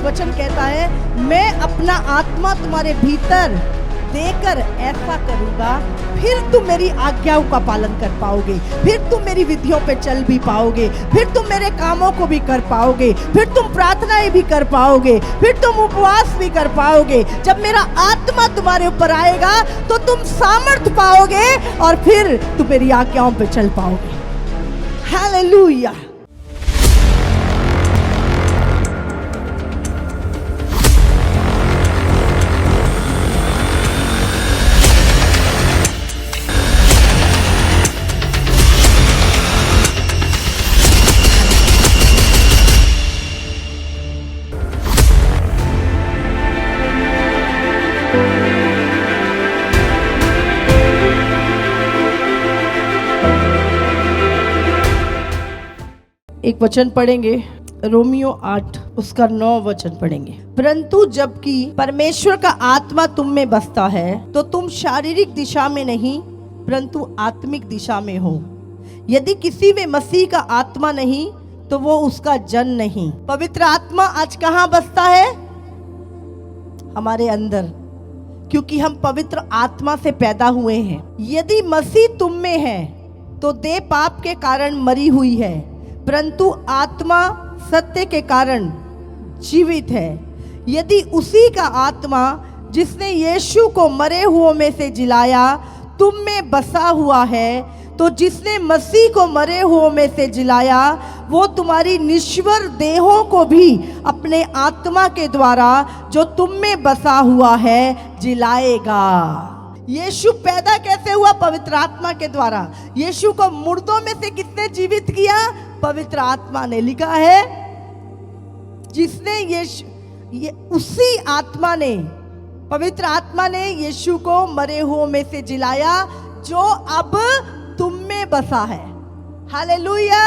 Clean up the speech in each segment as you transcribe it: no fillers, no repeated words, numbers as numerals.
वचन कहता है, मैं अपना आत्मा तुम्हारे भीतर देकर ऐसा करूंगा, फिर तुम मेरी आज्ञाओं का पालन कर पाओगे, फिर तुम मेरी विधियों पे चल भी पाओगे, फिर तुम मेरे कामों को भी कर पाओगे, फिर तुम प्रार्थनाएं भी कर पाओगे, फिर तुम उपवास भी कर पाओगे। जब मेरा आत्मा तुम्हारे ऊपर आएगा तो तुम सामर्थ पाओगे और फिर तुम मेरी आज्ञाओं पे चल पाओगे। हालेलुया। एक वचन पढ़ेंगे, रोमियो 8 उसका 9 वचन पढ़ेंगे। परंतु जबकि परमेश्वर का आत्मा तुम में बसता है तो तुम शारीरिक दिशा में नहीं परंतु आत्मिक दिशा में हो। यदि किसी में मसीह का आत्मा नहीं तो वो उसका जन नहीं। पवित्र आत्मा आज कहाँ बसता है? हमारे अंदर, क्योंकि हम पवित्र आत्मा से पैदा हुए हैं। यदि मसीह तुम में है तो देह पाप के कारण मरी हुई है परंतु आत्मा सत्य के कारण जीवित है। यदि उसी का आत्मा जिसने यीशु को मरे हुओं में से जिलाया तुम में बसा हुआ है तो जिसने मसीह को मरे हुओं में से जिलाया वो तुम्हारी निश्वर देहों को भी अपने आत्मा के द्वारा जो तुम में बसा हुआ है जिलाएगा। यीशु पैदा कैसे हुआ? पवित्र आत्मा के द्वारा। यीशु को मुर्दों में से किसने जीवित किया? पवित्र आत्मा ने। लिखा है जिसने उसी आत्मा ने, पवित्र आत्मा ने यीशु को मरे हुओं में से जिलाया जो अब तुम में बसा है। हालेलुया।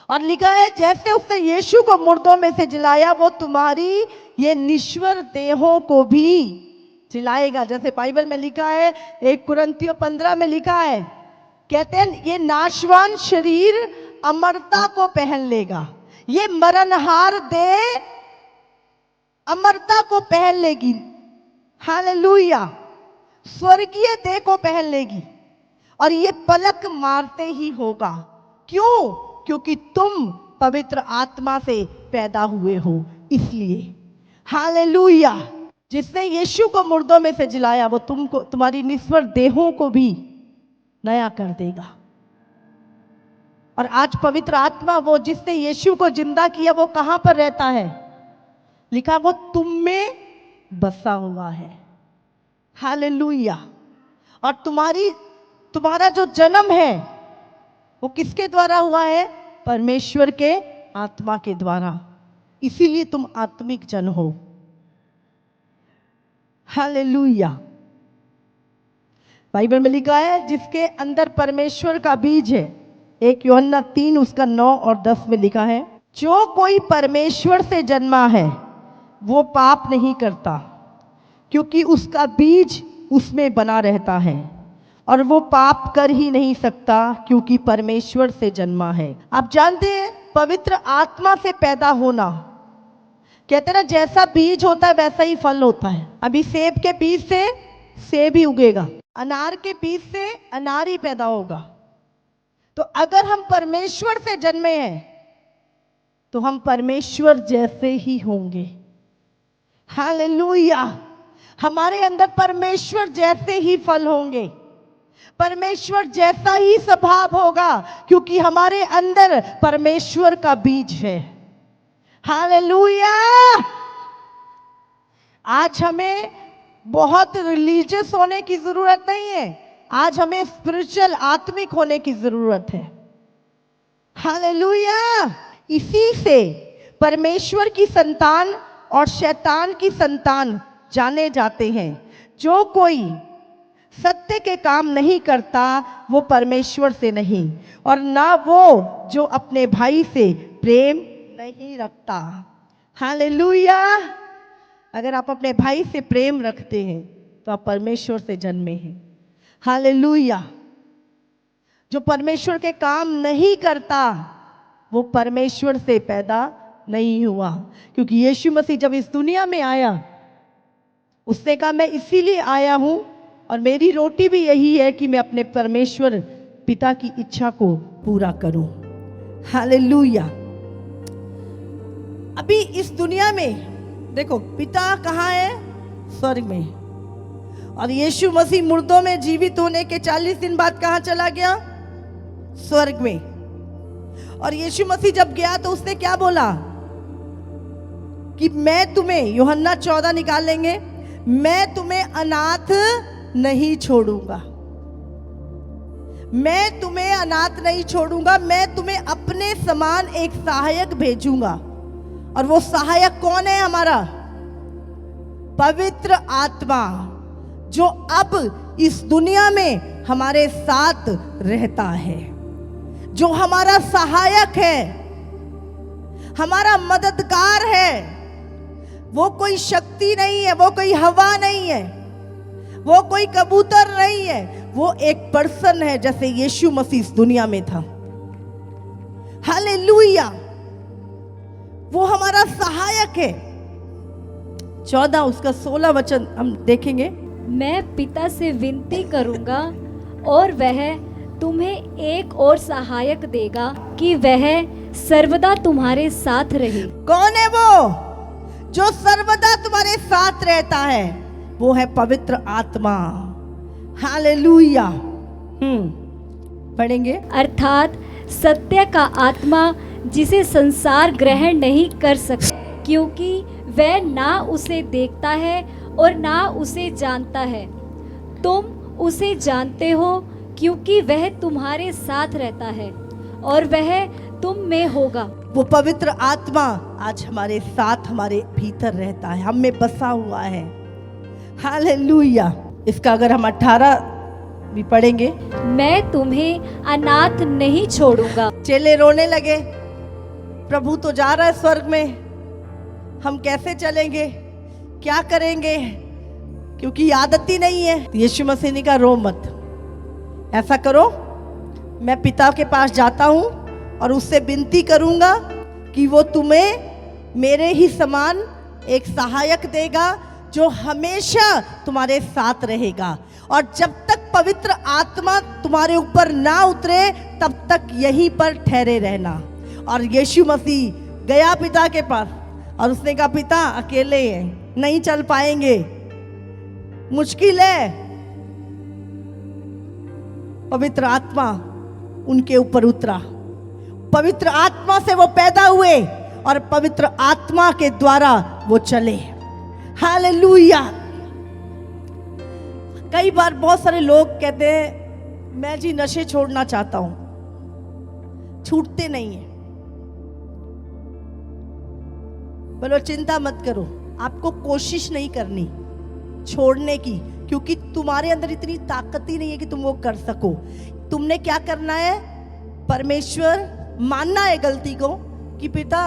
और लिखा है जैसे उसने यीशु को मुर्दों में से जिलाया वो तुम्हारी ये निश्वर देहों को भी जिलाएगा। जैसे बाइबल में लिखा है, 1 कुरिन्थियों 15 में लिखा है, कहते हैं ये नाशवान शरीर अमरता को पहन लेगा, ये मरणहार देह अमरता को पहन लेगी। हालेलुया। स्वर्गीय देह को पहन लेगी और ये पलक मारते ही होगा। क्यों? क्योंकि तुम पवित्र आत्मा से पैदा हुए हो इसलिए। हालेलुया। जिसने यीशु को मुर्दों में से जिलाया वो तुमको, तुम्हारी निश्वर देहों को भी नया कर देगा। और आज पवित्र आत्मा, वो जिसने यीशु को जिंदा किया, वो कहां पर रहता है? लिखा वो तुम में बसा हुआ है। हालेलुया। और तुम्हारा जो जन्म है वो किसके द्वारा हुआ है? परमेश्वर के आत्मा के द्वारा। इसीलिए तुम आत्मिक जन हो। हालेलुया। बाइबल में लिखा है जिसके अंदर परमेश्वर का बीज है, 1 यूहन्ना 3 उसका 9 और 10 में लिखा है, जो कोई परमेश्वर से जन्मा है वो पाप नहीं करता क्योंकि उसका बीज उसमें बना रहता है और वो पाप कर ही नहीं सकता क्योंकि परमेश्वर से जन्मा है। आप जानते हैं पवित्र आत्मा से पैदा होना, कहते हैं ना जैसा बीज होता है वैसा ही फल होता है। अभी सेब के बीज से सेब ही उगेगा, अनार के बीज से अनार ही पैदा होगा। तो अगर हम परमेश्वर से जन्मे हैं तो हम परमेश्वर जैसे ही होंगे। हालेलुया। हमारे अंदर परमेश्वर जैसे ही फल होंगे, परमेश्वर जैसा ही स्वभाव होगा क्योंकि हमारे अंदर परमेश्वर का बीज है। हालेलुया। आज हमें बहुत रिलीजियस होने की जरूरत नहीं है, आज हमें स्पिरिचुअल आत्मिक होने की जरूरत है। हालेलुया। इसी से परमेश्वर की संतान और शैतान की संतान जाने जाते हैं। जो कोई सत्य के काम नहीं करता वो परमेश्वर से नहीं, और ना वो जो अपने भाई से प्रेम नहीं रखता। हालेलुया। अगर आप अपने भाई से प्रेम रखते हैं तो आप परमेश्वर से जन्मे हैं। हालेलुया। जो परमेश्वर के काम नहीं करता वो परमेश्वर से पैदा नहीं हुआ, क्योंकि यीशु मसीह जब इस दुनिया में आया, उसने कहा मैं इसीलिए आया हूं और मेरी रोटी भी यही है कि मैं अपने परमेश्वर पिता की इच्छा को पूरा करूं। हालेलुया। अभी इस दुनिया में देखो, पिता कहाँ है? स्वर्ग में। और यीशु मसीह मुर्दों में जीवित होने के 40 दिन बाद कहाँ चला गया? स्वर्ग में। और यीशु मसीह जब गया तो उसने क्या बोला कि मैं तुम्हें, यूहन्ना 14 निकाल लेंगे, मैं तुम्हें अनाथ नहीं छोड़ूंगा, मैं तुम्हें अनाथ नहीं छोड़ूंगा, मैं तुम्हें अपने समान एक सहायक भेजूंगा। और वो सहायक कौन है? हमारा पवित्र आत्मा, जो अब इस दुनिया में हमारे साथ रहता है, जो हमारा सहायक है, हमारा मददगार है। वो कोई शक्ति नहीं है, वो कोई हवा नहीं है, वो कोई कबूतर नहीं है, वो एक पर्सन है, जैसे यीशु मसीह इस दुनिया में था। हालेलुया। वो हमारा सहायक है। 14 उसका 16 वचन हम देखेंगे। मैं पिता से विनती करूंगा और वह तुम्हें एक और सहायक देगा कि वह सर्वदा तुम्हारे साथ रहे। कौन है वो जो सर्वदा तुम्हारे साथ रहता है? वो है पवित्र आत्मा। हालेलुया। पढ़ेंगे। अर्थात सत्य का आत्मा, जिसे संसार ग्रहण नहीं कर सकता, क्योंकि वह ना उसे देखता है और ना उसे जानता है। तुम उसे जानते हो क्योंकि वह तुम्हारे साथ रहता है और वह तुम में होगा। वो पवित्र आत्मा आज हमारे साथ, हमारे भीतर रहता है, हम में बसा हुआ है। हालेलुया। इसका अगर हम 18 भी पढ़ेंगे। मैं तुम्हें अनाथ नहीं छोड़ूंगा। चेले रोने लगे, प्रभु तो जा रहा है स्वर्ग में, हम कैसे चलेंगे, क्या करेंगे, क्योंकि आदत ही नहीं है। यीशु मसीह ने कहा रो मत, ऐसा करो, मैं पिता के पास जाता हूं और उससे विनती करूंगा कि वो तुम्हें मेरे ही समान एक सहायक देगा, जो हमेशा तुम्हारे साथ रहेगा। और जब तक पवित्र आत्मा तुम्हारे ऊपर ना उतरे, तब तक यहीं पर ठहरे रहना। और यीशु मसीह गया पिता के पास और उसने कहा पिता अकेले हैं, नहीं चल पाएंगे, मुश्किल है। पवित्र आत्मा उनके ऊपर उतरा, पवित्र आत्मा से वो पैदा हुए और पवित्र आत्मा के द्वारा वो चले। हालेलुया। कई बार बहुत सारे लोग कहते हैं मैं जी नशे छोड़ना चाहता हूं, छूटते नहीं है। बोलो चिंता मत करो, आपको कोशिश नहीं करनी छोड़ने की, क्योंकि तुम्हारे अंदर इतनी ताकत ही नहीं है कि तुम वो कर सको। तुमने क्या करना है? परमेश्वर मानना है गलती को कि पिता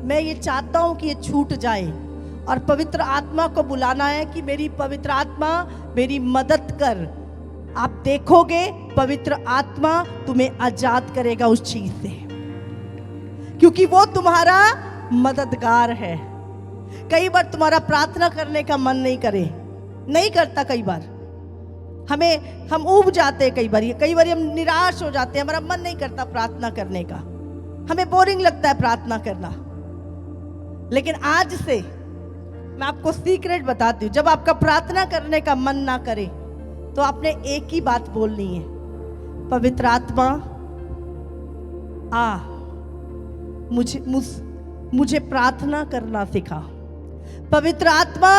मैं ये चाहता हूं कि ये छूट जाए, और पवित्र आत्मा को बुलाना है कि मेरी पवित्र आत्मा मेरी मदद कर। आप देखोगे पवित्र आत्मा तुम्हें आजाद करेगा उस चीज से, क्योंकि वो तुम्हारा मददगार है। कई बार तुम्हारा प्रार्थना करने का मन नहीं करता, कई बार हम ऊब जाते हैं, कई बार हम निराश हो जाते हैं, हमारा मन नहीं करता प्रार्थना करने का, हमें बोरिंग लगता है प्रार्थना करना। लेकिन आज से मैं आपको सीक्रेट बताती हूँ, जब आपका प्रार्थना करने का मन ना करे तो आपने एक ही बात बोलनी है, पवित्र आत्मा आ मुझे प्रार्थना करना सिखा। पवित्र आत्मा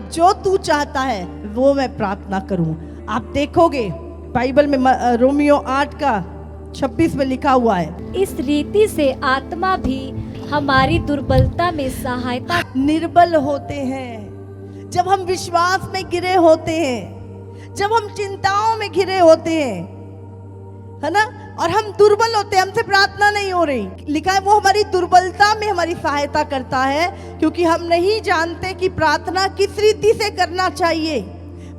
जो तू चाहता है वो मैं प्रार्थना करूं। आप देखोगे बाइबल में रोमियो 8:26 में लिखा हुआ है, इस रीति से आत्मा भी हमारी दुर्बलता में सहायता। निर्बल होते हैं जब हम विश्वास में गिरे होते हैं, जब हम चिंताओं में घिरे होते हैं, है ना, और हम दुर्बल होते हैं, हमसे प्रार्थना नहीं हो रही। लिखा है वो हमारी दुर्बलता में हमारी सहायता करता है, क्योंकि हम नहीं जानते कि प्रार्थना किस रीति से करना चाहिए,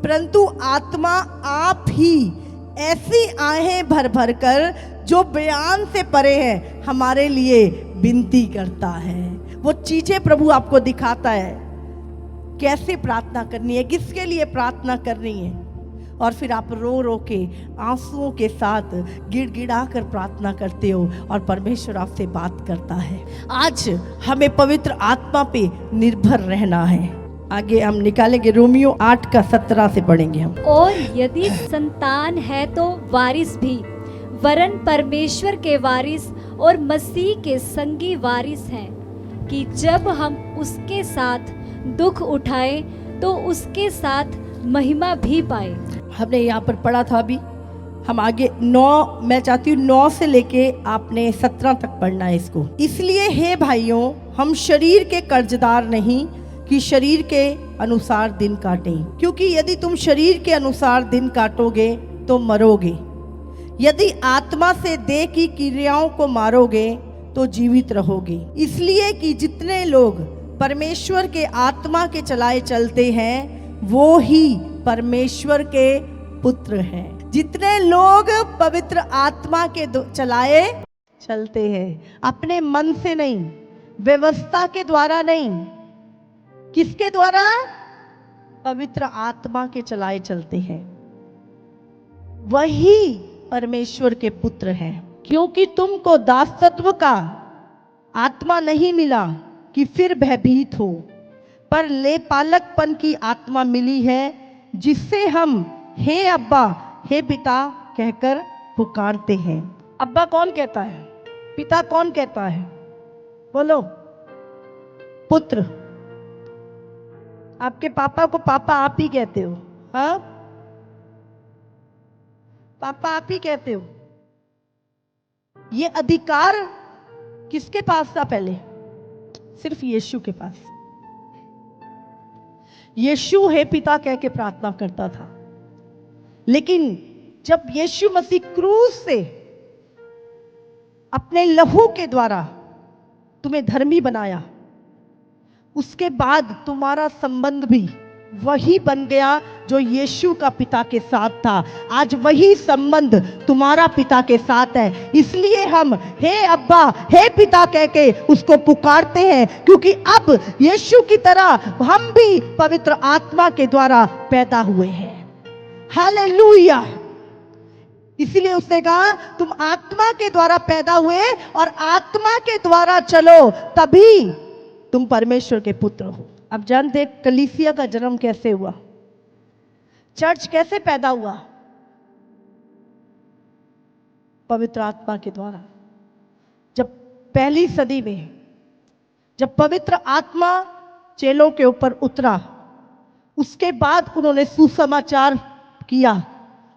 परंतु आत्मा आप ही ऐसी आहें भर भर कर जो बयान से परे है हमारे लिए विनती करता है। वो चीजें प्रभु आपको दिखाता है, कैसे प्रार्थना करनी है, किसके लिए प्रार्थना करनी है। और फिर आप रो रो के आंसुओं के साथ गिड़गिड़ा कर प्रार्थना करते हो और परमेश्वर आपसे बात करता है। आज हमें पवित्र आत्मा पे निर्भर रहना है। आगे हम निकालेंगे, रोमियो 8 का 17 से पढ़ेंगे हम। और यदि संतान है तो वारिस भी, वरन परमेश्वर के वारिस और मसीह के संगी वारिस हैं, कि जब हम उसके साथ दुख उठाए तो उसके साथ महिमा भी पाए। हमने यहाँ पर पढ़ा था, अभी हम आगे 9, मैं चाहती हूँ 9 से लेके आपने 17 तक पढ़ना है इसको। इसलिए हे भाइयों, हम शरीर के कर्जदार नहीं कि शरीर के अनुसार दिन काटें, क्योंकि यदि तुम शरीर के अनुसार दिन काटोगे तो मरोगे, यदि आत्मा से देह की क्रियाओं को मारोगे तो जीवित रहोगे। इसलिए कि जितने लोग परमेश्वर के आत्मा के चलाए चलते हैं वो ही परमेश्वर के पुत्र हैं। जितने लोग पवित्र आत्मा के चलाए चलते हैं, अपने मन से नहीं, व्यवस्था के द्वारा नहीं, किसके द्वारा? पवित्र आत्मा के चलाए चलते हैं, वही परमेश्वर के पुत्र हैं। क्योंकि तुमको दासत्व का आत्मा नहीं मिला कि फिर भयभीत हो, पर लेपालकपन की आत्मा मिली है, जिससे हम हे अब्बा, हे पिता कहकर पुकारते हैं। अब्बा कौन कहता है? पिता कौन कहता है? बोलो। पुत्र। आपके पापा को पापा आप ही कहते हो, हाँ? पापा आप ही कहते हो। ये अधिकार किसके पास था पहले? सिर्फ यीशु के पास। यीशु हे पिता कह के प्रार्थना करता था, लेकिन जब यीशु मसीह क्रूस से अपने लहू के द्वारा तुम्हें धर्मी बनाया, उसके बाद तुम्हारा संबंध भी वही बन गया जो यीशु का पिता के साथ था। आज वही संबंध तुम्हारा पिता के साथ है। इसलिए हम हे अब्बा, हे पिता कह के उसको पुकारते हैं, क्योंकि अब यीशु की तरह हम भी पवित्र आत्मा के द्वारा पैदा हुए हैं। हालेलुया। इसलिए उसने कहा तुम आत्मा के द्वारा पैदा हुए और आत्मा के द्वारा चलो, तभी तुम परमेश्वर के पुत्र हो। अब जानते हैं कलीसिया का जन्म कैसे हुआ, चर्च कैसे पैदा हुआ? पवित्र आत्मा के द्वारा। जब पहली सदी में जब पवित्र आत्मा चेलों के ऊपर उतरा, उसके बाद उन्होंने सुसमाचार किया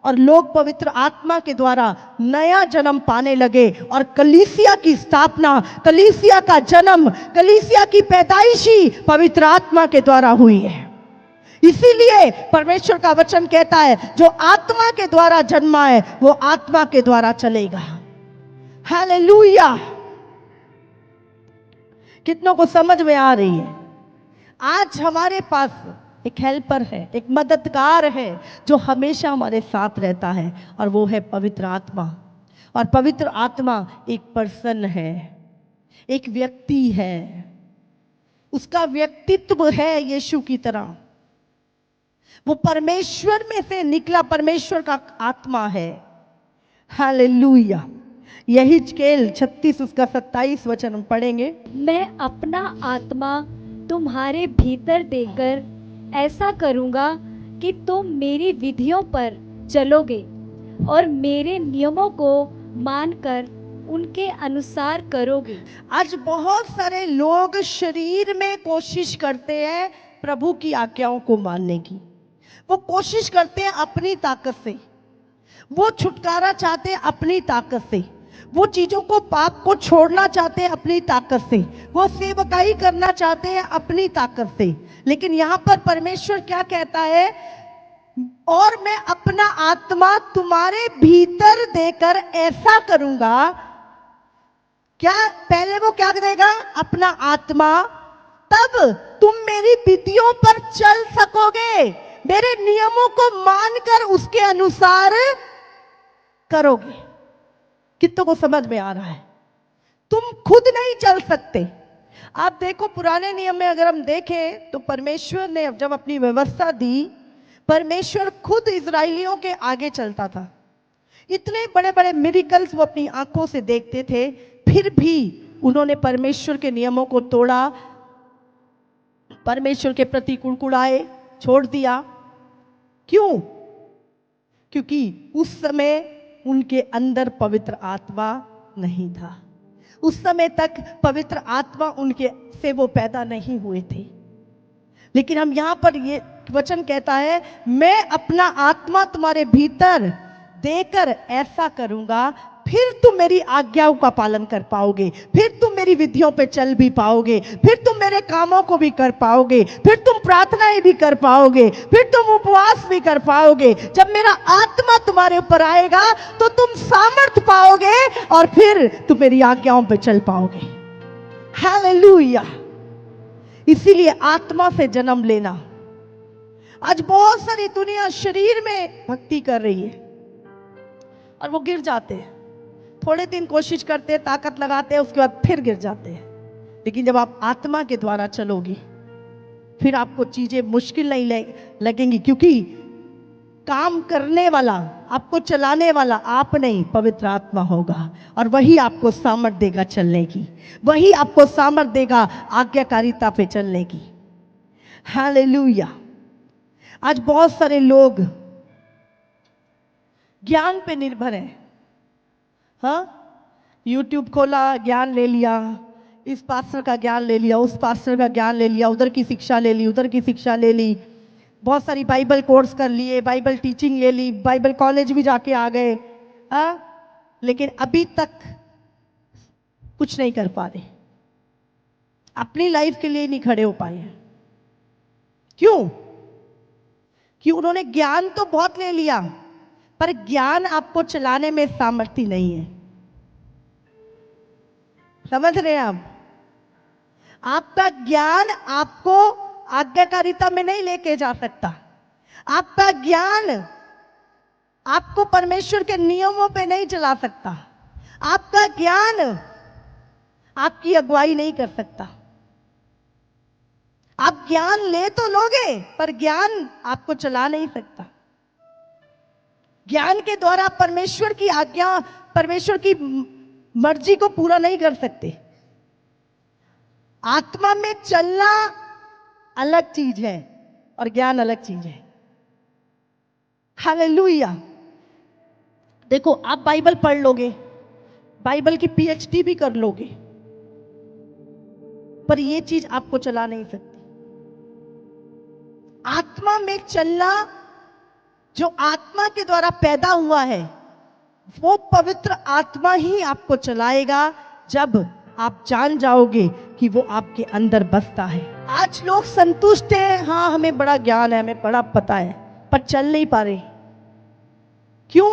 और लोग पवित्र आत्मा के द्वारा नया जन्म पाने लगे और कलीसिया की स्थापना, कलीसिया का जन्म, कलीसिया की पैदाइश ही पवित्र आत्मा के द्वारा हुई है। इसीलिए परमेश्वर का वचन कहता है जो आत्मा के द्वारा जन्मा है वो आत्मा के द्वारा चलेगा। हालेलुया। कितनों को समझ में आ रही है? आज हमारे पास एक हेल्पर है, एक मददगार है जो हमेशा हमारे साथ रहता है, और वो है पवित्र आत्मा। और पवित्र आत्मा एक पर्सन है, एक व्यक्ति है, उसका व्यक्तित्व है यीशु की तरह। वो परमेश्वर में से निकला परमेश्वर का आत्मा है। हालेलुया। यही स्केल 36 उसका 27 वचन हम पढ़ेंगे। मैं अपना आत्मा तुम्हारे भीतर देकर ऐसा करूंगा कि तुम मेरी विधियों पर चलोगे और मेरे नियमों को मानकर उनके अनुसार करोगे। आज बहुत सारे लोग शरीर में कोशिश करते हैं प्रभु की आज्ञाओं को मानने की। वो कोशिश करते हैं अपनी ताकत से, वो छुटकारा चाहते हैं अपनी ताकत से, वो चीजों को, पाप को छोड़ना चाहते हैं अपनी ताकत से, वो सेवकाई करना चाहते हैं अपनी ताकत से। लेकिन यहां पर परमेश्वर क्या कहता है? और मैं अपना आत्मा तुम्हारे भीतर देकर ऐसा करूंगा। क्या पहले वो क्या करेगा? अपना आत्मा, तब तुम मेरी विधियों पर चल सकोगे, मेरे नियमों को मानकर उसके अनुसार करोगे। कितनों को समझ में आ रहा है? तुम खुद नहीं चल सकते, आप देखो पुराने नियम में अगर हम देखें तो परमेश्वर ने जब अपनी व्यवस्था दी, परमेश्वर खुद इजरायलियों के आगे चलता था। इतने बड़े बड़े मिरेकल्स वो अपनी आंखों से देखते थे, फिर भी उन्होंने परमेश्वर के नियमों को तोड़ा, परमेश्वर के प्रति कुड़कुड़ाए, छोड़ दिया। क्यों? क्योंकि उस समय उनके अंदर पवित्र आत्मा नहीं था। उस समय तक पवित्र आत्मा उनके से वो पैदा नहीं हुए थे। लेकिन हम यहां पर ये वचन कहता है, मैं अपना आत्मा तुम्हारे भीतर देकर ऐसा करूंगा, फिर तुम मेरी आज्ञाओं का पालन कर पाओगे, फिर तुम मेरी विधियों पे चल भी पाओगे, फिर तुम मेरे कामों को भी कर पाओगे, फिर तुम प्रार्थनाएं भी कर पाओगे, फिर तुम उपवास भी कर पाओगे। जब मेरा आत्मा तुम्हारे ऊपर आएगा तो तुम सामर्थ पाओगे और फिर तुम मेरी आज्ञाओं पे चल पाओगे। हालेलुया। इसीलिए आत्मा से जन्म लेना। आज बहुत सारी दुनिया शरीर में भक्ति कर रही है और वो गिर जाते हैं। थोड़े दिन कोशिश करते हैं, ताकत लगाते हैं, उसके बाद फिर गिर जाते हैं। लेकिन जब आप आत्मा के द्वारा चलोगी फिर आपको चीजें मुश्किल नहीं लगेंगी, क्योंकि काम करने वाला, आपको चलाने वाला आप नहीं, पवित्र आत्मा होगा। और वही आपको सामर्थ देगा चलने की, वही आपको सामर्थ देगा आज्ञाकारिता पे चलने की। हालेलुया। आज बहुत सारे लोग ज्ञान पे निर्भर हैं। हाँ, यूट्यूब खोला, ज्ञान ले लिया, इस पास्टर का ज्ञान ले लिया, उस पास्टर का ज्ञान ले लिया, उधर की शिक्षा ले ली, उधर की शिक्षा ले ली, बहुत सारी बाइबल कोर्स कर लिए, बाइबल टीचिंग ले ली, बाइबल कॉलेज भी जाके आ गए। लेकिन अभी तक कुछ नहीं कर पा रहे, अपनी लाइफ के लिए नहीं खड़े हो पाए हैं। क्यों? कि उन्होंने ज्ञान तो बहुत ले लिया, पर ज्ञान आपको चलाने में सामर्थ्य नहीं है। समझ रहे हैं आप? आपका ज्ञान आपको आज्ञाकारिता में नहीं लेके जा सकता। आपका ज्ञान आपको परमेश्वर के नियमों पे नहीं चला सकता। आपका ज्ञान आपकी अगुवाई नहीं कर सकता। आप ज्ञान ले तो लोगे, पर ज्ञान आपको चला नहीं सकता। ज्ञान के द्वारा परमेश्वर की आज्ञा, परमेश्वर की मर्जी को पूरा नहीं कर सकते। आत्मा में चलना अलग चीज है और ज्ञान अलग चीज है। हालेलुया। देखो, आप बाइबल पढ़ लोगे, बाइबल की पीएचडी भी कर लोगे, पर यह चीज आपको चला नहीं सकती। आत्मा में चलना, जो आत्मा के द्वारा पैदा हुआ है, वो पवित्र आत्मा ही आपको चलाएगा, जब आप जान जाओगे कि वो आपके अंदर बसता है। आज लोग संतुष्ट हैं, हाँ हमें बड़ा ज्ञान है, हमें बड़ा पता है, पर चल नहीं पा रहे। क्यों?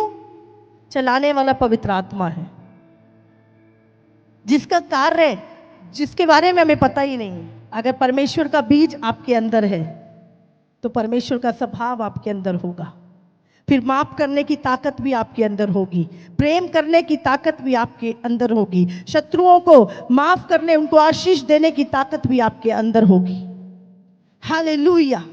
चलाने वाला पवित्र आत्मा है, जिसका कार्य, जिसके बारे में हमें पता ही नहीं। अगर परमेश्वर का बीज आपके अंदर है तो परमेश्वर का स्वभाव आपके अंदर होगा, फिर माफ करने की ताकत भी आपके अंदर होगी, प्रेम करने की ताकत भी आपके अंदर होगी, शत्रुओं को माफ करने, उनको आशीष देने की ताकत भी आपके अंदर होगी। हालेलुया।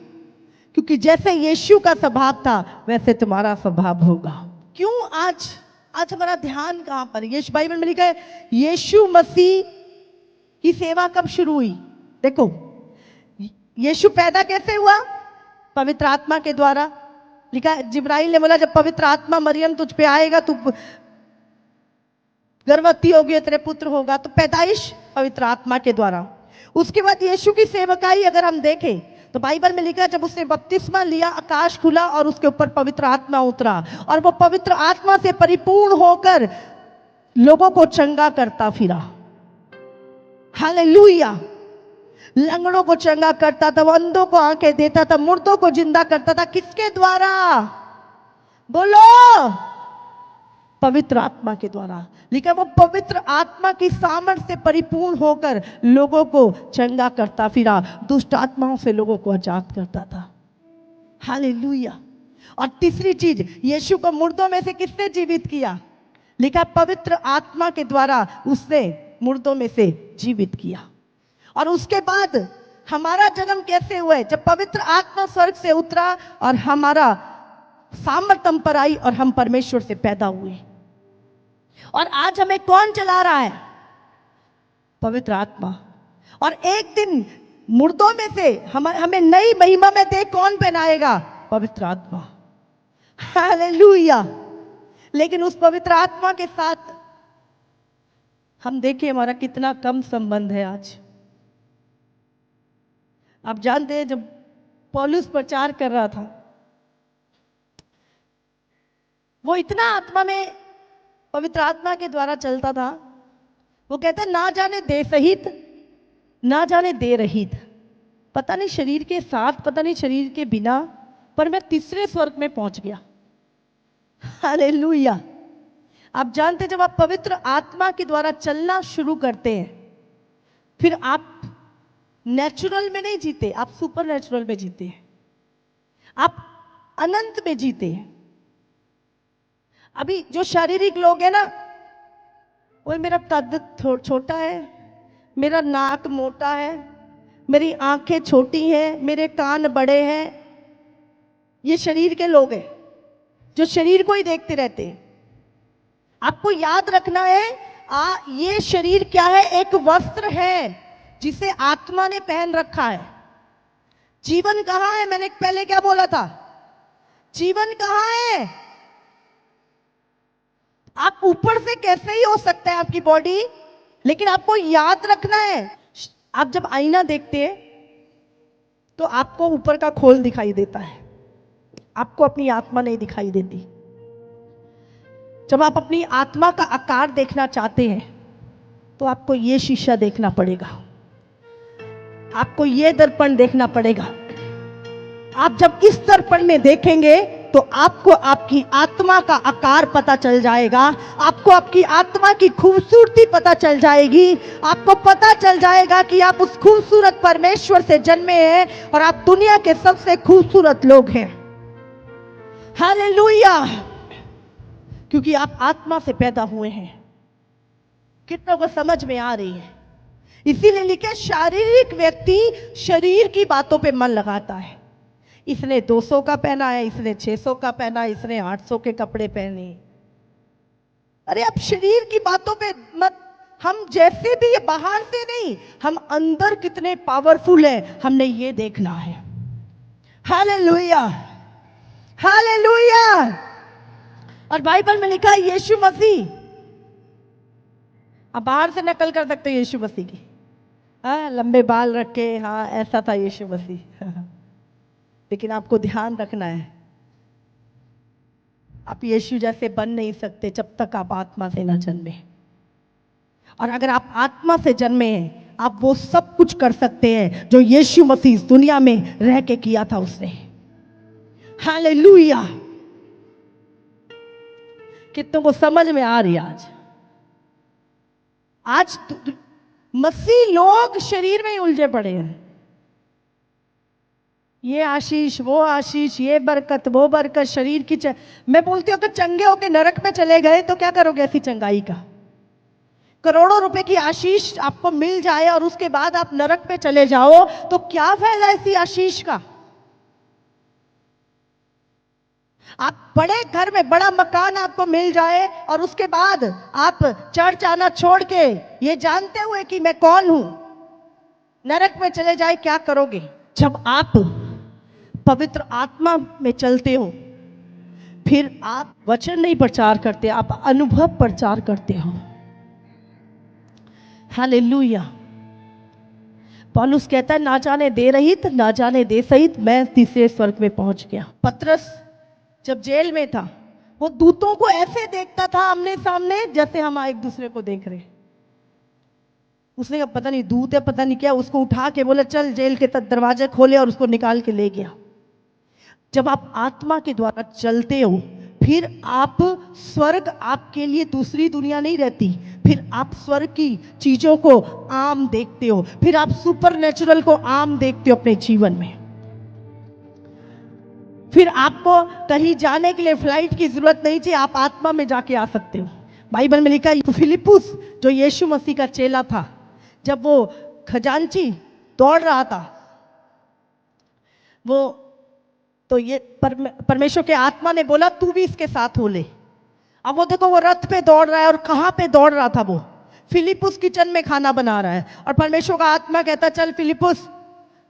क्योंकि जैसे यीशु का स्वभाव था वैसे तुम्हारा स्वभाव होगा। क्यों? आज हमारा ध्यान कहां पर? यीशु, बाइबल में लिखा है यीशु मसीह की सेवा कब शुरू हुई? देखो, यीशु पैदा कैसे हुआ? पवित्र आत्मा के द्वारा। लिखा, जिब्राइल ने बोला जब पवित्र आत्मा मरियम तुझ पे आएगा, तू गर्भवती होगी, तेरे पुत्र होगा। तो पैदाइश पवित्र आत्मा के द्वारा। उसके बाद यीशु की सेवकाई अगर हम देखें तो बाइबल में लिखा, जब उसने बपतिस्मा लिया, आकाश खुला और उसके ऊपर पवित्र आत्मा उतरा, और वो पवित्र आत्मा से परिपूर्ण होकर लोगों को चंगा करता फिरा। हालेलुया। लंगड़ों को चंगा करता था, वो अंधों को आंखें देता था, मुर्दों को जिंदा करता था। किसके द्वारा? बोलो। पवित्र आत्मा के द्वारा। लिखा, वो पवित्र आत्मा की सामर्थ्य से परिपूर्ण होकर लोगों को चंगा करता फिरा, दुष्ट आत्माओं से लोगों को आजाद करता था। हालेलुया। और तीसरी चीज, यीशु को मुर्दों में से किसने जीवित किया? लिखा, पवित्र आत्मा के द्वारा उसने मुर्दों में से जीवित किया। और उसके बाद हमारा जन्म कैसे हुआ है? जब पवित्र आत्मा स्वर्ग से उतरा और हमारा सामर्थ हम पर आई और हम परमेश्वर से पैदा हुए। और आज हमें कौन चला रहा है? पवित्र आत्मा। और एक दिन मुर्दों में से हमें नई महिमा में देख कौन पहनाएगा? पवित्र आत्मा। हालेलुया। लेकिन उस पवित्र आत्मा के साथ हम देखिए हमारा कितना कम संबंध है आज। आप जानते हैं जब पौलुस प्रचार कर रहा था, वो इतना आत्मा में पवित्र आत्मा के द्वारा चलता था। वो कहता ना जाने दे सहित ना जाने दे रहित, पता नहीं शरीर के साथ पता नहीं शरीर के बिना, पर मैं तीसरे स्वर्ग में पहुंच गया। हालेलुया। आप जानते जब आप पवित्र आत्मा के द्वारा चलना शुरू करते हैं, फिर आप नेचुरल में नहीं जीते, आप सुपर नेचुरल में जीते हैं, आप अनंत में जीते हैं। अभी जो शारीरिक लोग हैं ना, वो मेरा कद छोटा है, मेरा नाक मोटा है, मेरी आंखें छोटी हैं, मेरे कान बड़े हैं, ये शरीर के लोग हैं जो शरीर को ही देखते रहते हैं। आपको याद रखना है ये शरीर क्या है? एक वस्त्र है जिसे आत्मा ने पहन रखा है। जीवन कहाँ है? मैंने पहले क्या बोला था? जीवन कहाँ है? आप ऊपर से कैसे ही हो सकता है आपकी बॉडी, लेकिन आपको याद रखना है, आप जब आईना देखते हैं तो आपको ऊपर का खोल दिखाई देता है, आपको अपनी आत्मा नहीं दिखाई देती। जब आप अपनी आत्मा का आकार देखना चाहते हैं तो आपको ये शीशा देखना पड़ेगा, आपको ये दर्पण देखना पड़ेगा। आप जब इस दर्पण में देखेंगे तो आपको आपकी आत्मा का आकार पता चल जाएगा, आपको आपकी आत्मा की खूबसूरती पता चल जाएगी, आपको पता चल जाएगा कि आप उस खूबसूरत परमेश्वर से जन्मे हैं और आप दुनिया के सबसे खूबसूरत लोग हैं। हालेलुया। क्योंकि आप आत्मा से पैदा हुए हैं। कितनों को समझ में आ रही है? इसीलिए लिखे शारीरिक व्यक्ति शरीर की बातों पे मन लगाता है। इसने 200 का पहना है, इसने 600 का पहना, इसने 800 के कपड़े पहने। अरे आप शरीर की बातों पे मत, हम जैसे भी, ये बाहर से नहीं, हम अंदर कितने पावरफुल हैं हमने ये देखना है। Hallelujah, hallelujah. और बाइबल में लिखा है यीशु मसीह, आप बाहर से नकल कर सकते हो यीशु मसीह की, हाँ लंबे बाल रख के, हाँ ऐसा था यीशु मसीह। लेकिन आपको ध्यान रखना है, आप यीशु जैसे बन नहीं सकते जब तक आप आत्मा से न जन्मे। और अगर आप आत्मा से जन्मे हैं, आप वो सब कुछ कर सकते हैं जो यीशु मसीह इस दुनिया में रह के किया था उसने। हालेलुया। कितनों को समझ में आ रही है? आज मसीह लोग शरीर में ही उलझे पड़े हैं। ये आशीष, वो आशीष, ये बरकत, वो बरकत, शरीर की मैं बोलती हूँ तो चंगे होके नरक में चले गए तो क्या करोगे ऐसी चंगाई का? करोड़ों रुपए की आशीष आपको मिल जाए और उसके बाद आप नरक पे चले जाओ तो क्या फायदा ऐसी आशीष का? आप बड़े घर में बड़ा मकान आपको मिल जाए और उसके बाद आप चर्च आना छोड़ के ये जानते हुए कि मैं कौन हूं नरक में चले जाए, क्या करोगे? जब आप पवित्र आत्मा में चलते हो फिर आप वचन नहीं प्रचार करते, आप अनुभव प्रचार करते हो। हालेलुया। पौलुस कहता है ना जाने दे रहित ना जाने दे सहित मैं तीसरे स्वर्ग में पहुंच गया। पतरस जब जेल में था वो दूतों को ऐसे देखता था आमने सामने जैसे हम एक दूसरे को देख रहे। उसने कहा पता नहीं दूत है पता नहीं क्या, उसको उठा के बोला चल जेल के दरवाजे खोले और उसको निकाल के ले गया। जब आप आत्मा के द्वारा चलते हो फिर आप स्वर्ग आपके लिए दूसरी दुनिया नहीं रहती, फिर आप स्वर्ग की चीजों को आम देखते हो, फिर आप सुपर नेचुरल को आम देखते हो अपने जीवन में। फिर आपको कहीं जाने के लिए फ्लाइट की जरूरत नहीं चाहिए, आप आत्मा में जाके आ सकते हो। बाइबल में लिखा है फिलिपुस जो यीशु मसीह का चेला था, जब वो खजांची दौड़ रहा था, वो तो ये परमेश्वर के आत्मा ने बोला तू भी इसके साथ हो ले। अब वो देखो वो रथ पे दौड़ रहा है, और कहाँ पे दौड़ रहा था? वो फिलिपुस किचन में खाना बना रहा है, और परमेश्वर का आत्मा कहता चल फिलिपुस,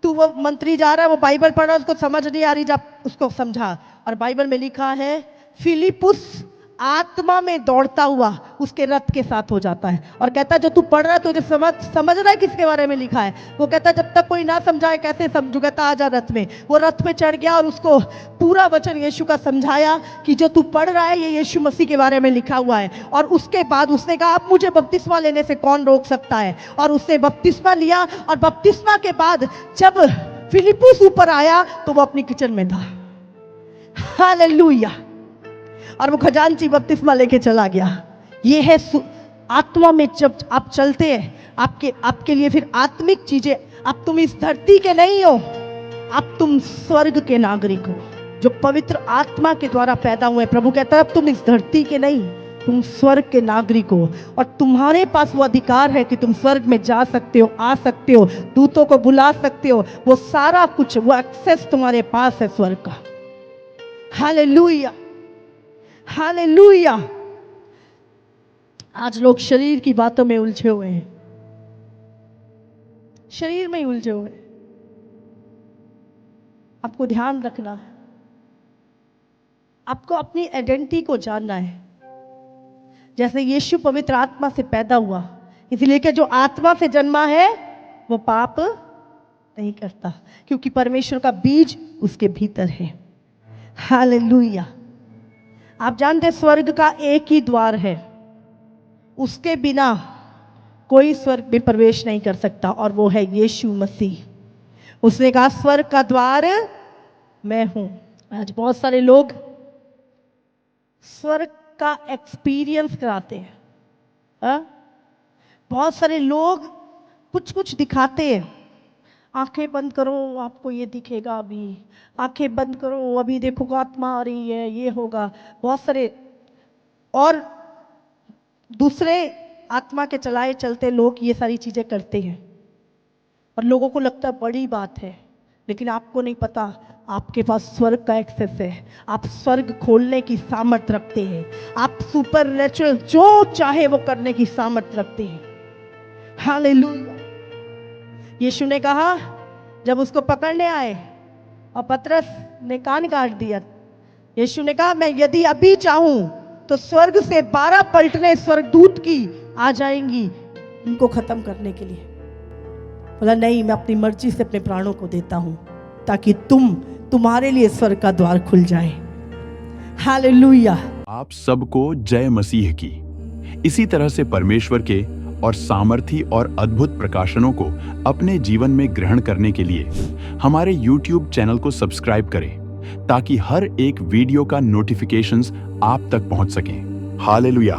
तू वो मंत्री जा रहा है, वो बाइबल पढ़ रहा है, उसको समझ नहीं आ रही, जा उसको समझा। और बाइबल में लिखा है फिलिपुस आत्मा में दौड़ता हुआ उसके रथ के साथ हो जाता है, और कहता है जो तू पढ़ रहा है तुझे समझ रहा है किसके बारे में लिखा है? वो कहता है जब तक कोई ना समझाए कैसे समझू, कहता आजा रथ में। वो रथ पे चढ़ गया और उसको पूरा वचन यीशु का समझाया कि जो तू पढ़ रहा है ये यीशु मसीह के बारे में लिखा हुआ है। और उसके बाद उसने कहा अब मुझे बपतिस्मा लेने से कौन रोक सकता है, और उसने बपतिस्मा लिया। और बपतिस्मा के बाद जब फिलिपुस ऊपर आया तो वो अपनी किचन में था। हालेलुया। और वो खजांची बपतिस्मा लेके चला गया। ये है आत्मा में जब आप चलते हैं, आपके लिए फिर आत्मिक चीजें। अब तुम इस धरती के नहीं हो, अब तुम स्वर्ग के नागरिक हो जो पवित्र आत्मा के द्वारा पैदा हुए। प्रभु कहता है अब तुम इस धरती के नहीं, तुम स्वर्ग के नागरिक हो, और तुम्हारे पास वो अधिकार है कि तुम स्वर्ग में जा सकते हो, आ सकते हो, दूतों को बुला सकते हो। वो सारा कुछ, वो एक्सेस तुम्हारे पास है स्वर्ग का। Hallelujah, hallelujah. आज लोग शरीर की बातों में उलझे हुए हैं, शरीर में ही उलझे हुए हैं। आपको ध्यान रखना है, आपको अपनी आइडेंटिटी को जानना है। जैसे यीशु पवित्र आत्मा से पैदा हुआ, इसलिए कि जो आत्मा से जन्मा है वो पाप नहीं करता, क्योंकि परमेश्वर का बीज उसके भीतर है। हालेलुया। आप जानते स्वर्ग का एक ही द्वार है, उसके बिना कोई स्वर्ग में प्रवेश नहीं कर सकता, और वो है यीशु मसीह। उसने कहा स्वर्ग का द्वार मैं हूं। आज बहुत सारे लोग स्वर्ग का एक्सपीरियंस कराते हैं। बहुत सारे लोग कुछ कुछ दिखाते हैं, आंखें बंद करो आपको ये दिखेगा, अभी आंखें बंद करो अभी देखो आत्मा आ रही है, ये होगा। बहुत सारे और दूसरे आत्मा के चलाए चलते लोग ये सारी चीजें करते हैं, और लोगों को लगता है बड़ी बात है, लेकिन आपको नहीं पता आपके पास स्वर्ग का एक्सेस है। आप स्वर्ग खोलने की सामर्थ रखते हैं, आप सुपर नेचुरल जो चाहे वो करने की सामर्थ रखते हैं। हालेलुया। यीशु ने कहा जब उसको पकड़ने आए और पतरस ने कान काट दिया, यीशु ने कहा मैं यदि अभी चाहूं तो स्वर्ग से 12 पलटने स्वर्गदूत की आ जाएंगी उनको खत्म करने के लिए। बोला नहीं, मैं अपनी मर्जी से अपने प्राणों को देता हूं ताकि तुम्हारे लिए स्वर्ग का द्वार खुल जाए। हालेलुया। आप सबको जय मसीह की। इसी तरह से परमेश्वर के और सामर्थी और अद्भुत प्रकाशनों को अपने जीवन में ग्रहण करने के लिए हमारे YouTube चैनल को सब्सक्राइब करें, ताकि हर एक वीडियो का नोटिफिकेशंस आप तक पहुंच सकें। हालेलुया।